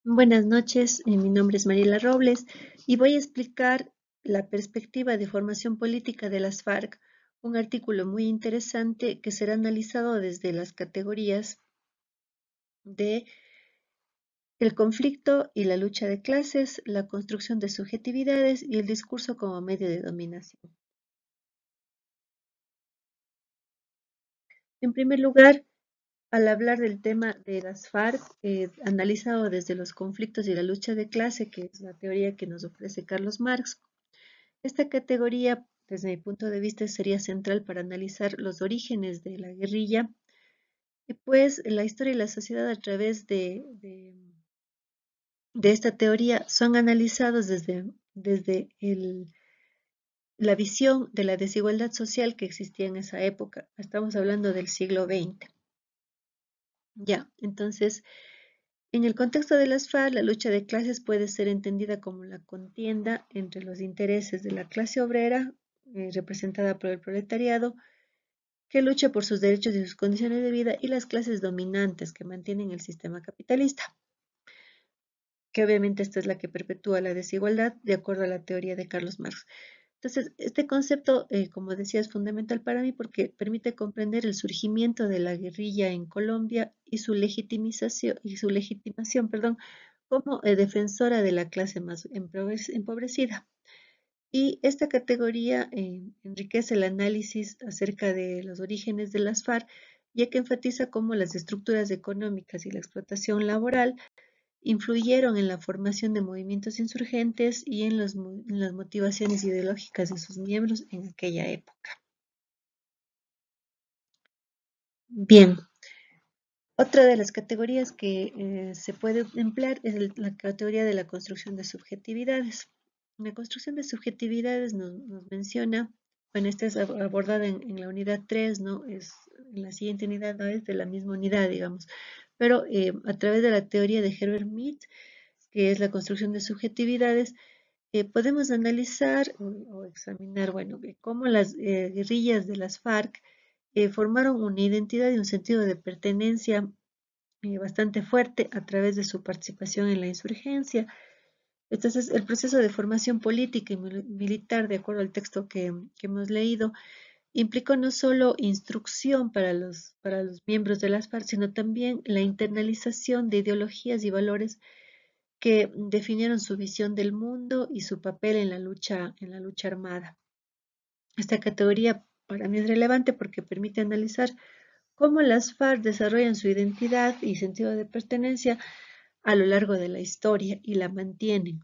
Buenas noches, mi nombre es Mariela Robles y voy a explicar la perspectiva de formación política de las FARC, un artículo muy interesante que será analizado desde las categorías de el conflicto y la lucha de clases, la construcción de subjetividades y el discurso como medio de dominación. En primer lugar, al hablar del tema de las FARC, analizado desde los conflictos y la lucha de clase, que es la teoría que nos ofrece Carlos Marx. Esta categoría, desde mi punto de vista, sería central para analizar los orígenes de la guerrilla y pues la historia y la sociedad a través de esta teoría son analizados desde la visión de la desigualdad social que existía en esa época. Estamos hablando del siglo XX. Ya, entonces, en el contexto de las FARC, la lucha de clases puede ser entendida como la contienda entre los intereses de la clase obrera, representada por el proletariado, que lucha por sus derechos y sus condiciones de vida, y las clases dominantes que mantienen el sistema capitalista, que obviamente esta es la que perpetúa la desigualdad de acuerdo a la teoría de Carlos Marx. Entonces, este concepto, como decía, es fundamental para mí porque permite comprender el surgimiento de la guerrilla en Colombia y su legitimación, perdón, como defensora de la clase más empobrecida. Y esta categoría enriquece el análisis acerca de los orígenes de las FARC, ya que enfatiza cómo las estructuras económicas y la explotación laboral influyeron en la formación de movimientos insurgentes y en las motivaciones ideológicas de sus miembros en aquella época. Bien, otra de las categorías que se puede emplear es la categoría de la construcción de subjetividades. La construcción de subjetividades nos menciona, bueno, esta es abordada en la unidad 3, ¿no? Es, en la siguiente unidad no es de la misma unidad, digamos, pero a través de la teoría de Herbert Mead, que es la construcción de subjetividades, podemos analizar o examinar, bueno, cómo las guerrillas de las FARC formaron una identidad y un sentido de pertenencia bastante fuerte a través de su participación en la insurgencia. Entonces, el proceso de formación política y militar, de acuerdo al texto que hemos leído, implicó no solo instrucción para los miembros de las FARC, sino también la internalización de ideologías y valores que definieron su visión del mundo y su papel en la lucha armada. Esta categoría para mí es relevante porque permite analizar cómo las FARC desarrollan su identidad y sentido de pertenencia a lo largo de la historia y la mantienen.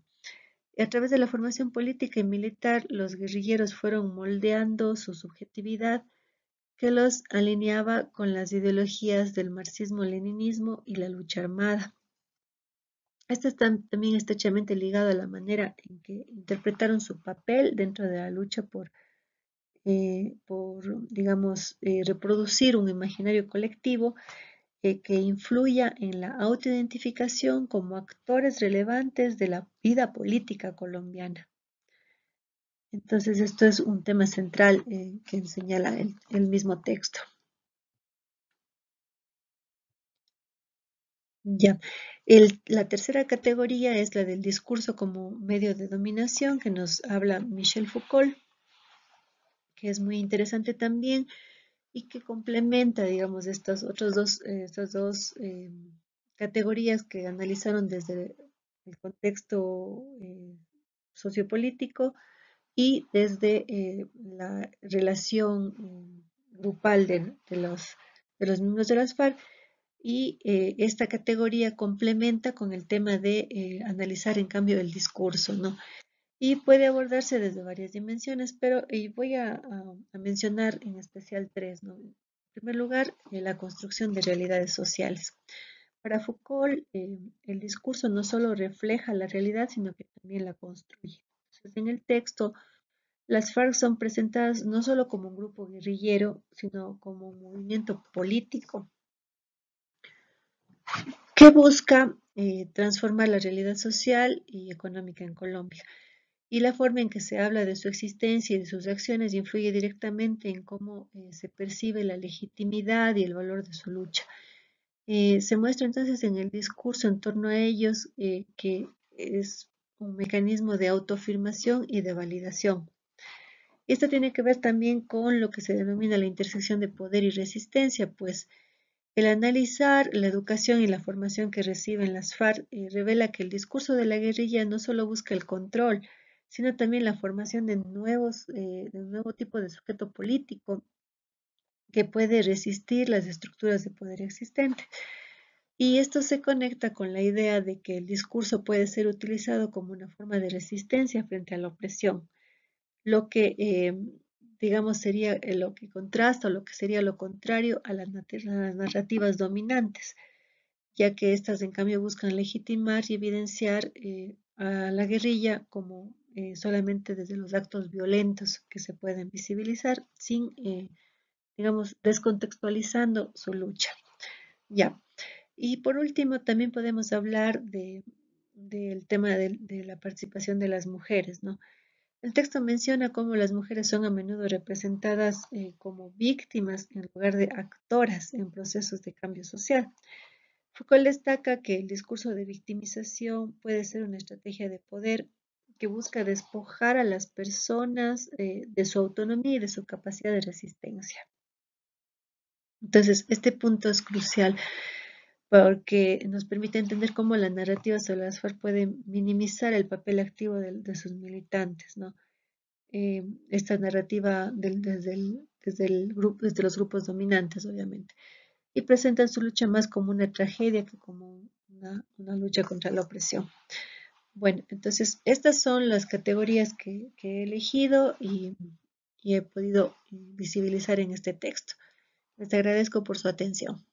A través de la formación política y militar, los guerrilleros fueron moldeando su subjetividad que los alineaba con las ideologías del marxismo-leninismo y la lucha armada. Esto está también estrechamente ligado a la manera en que interpretaron su papel dentro de la lucha digamos, reproducir un imaginario colectivo que influya en la autoidentificación como actores relevantes de la vida política colombiana. Entonces, esto es un tema central que señala el mismo texto. Ya. La tercera categoría es la del discurso como medio de dominación, que nos habla Michel Foucault, que es muy interesante también y que complementa, digamos, estas dos categorías que analizaron desde el contexto sociopolítico y desde la relación grupal de los miembros de las FARC. Y esta categoría complementa con el tema de analizar en cambio el discurso, ¿no? Y puede abordarse desde varias dimensiones, pero voy a mencionar en especial tres, ¿no? En primer lugar, la construcción de realidades sociales. Para Foucault, el discurso no solo refleja la realidad, sino que también la construye. Entonces, en el texto, las FARC son presentadas no solo como un grupo guerrillero, sino como un movimiento político que busca transformar la realidad social y económica en Colombia. Y la forma en que se habla de su existencia y de sus acciones influye directamente en cómo se percibe la legitimidad y el valor de su lucha. Se muestra entonces en el discurso en torno a ellos que es un mecanismo de autoafirmación y de validación. Esto tiene que ver también con lo que se denomina la intersección de poder y resistencia, pues el analizar la educación y la formación que reciben las FARC revela que el discurso de la guerrilla no solo busca el control, sino también la formación de un nuevo tipo de sujeto político que puede resistir las estructuras de poder existentes. Y esto se conecta con la idea de que el discurso puede ser utilizado como una forma de resistencia frente a la opresión, lo que, digamos, sería lo que contrasta o lo que sería lo contrario a las narrativas dominantes, ya que estas, en cambio, buscan legitimar y evidenciar a la guerrilla como solamente desde los actos violentos que se pueden visibilizar, sin, digamos, descontextualizando su lucha. Ya. Y por último, también podemos hablar del tema de la participación de las mujeres, ¿no? El texto menciona cómo las mujeres son a menudo representadas como víctimas en lugar de actoras en procesos de cambio social. Foucault destaca que el discurso de victimización puede ser una estrategia de poder que busca despojar a las personas de su autonomía y de su capacidad de resistencia. Entonces, este punto es crucial porque nos permite entender cómo la narrativa sobre las FARC puede minimizar el papel activo de sus militantes, ¿no? Esta narrativa desde los grupos dominantes, obviamente, y presentan su lucha más como una tragedia que como una lucha contra la opresión. Bueno, entonces estas son las categorías que he elegido y he podido visibilizar en este texto. Les agradezco por su atención.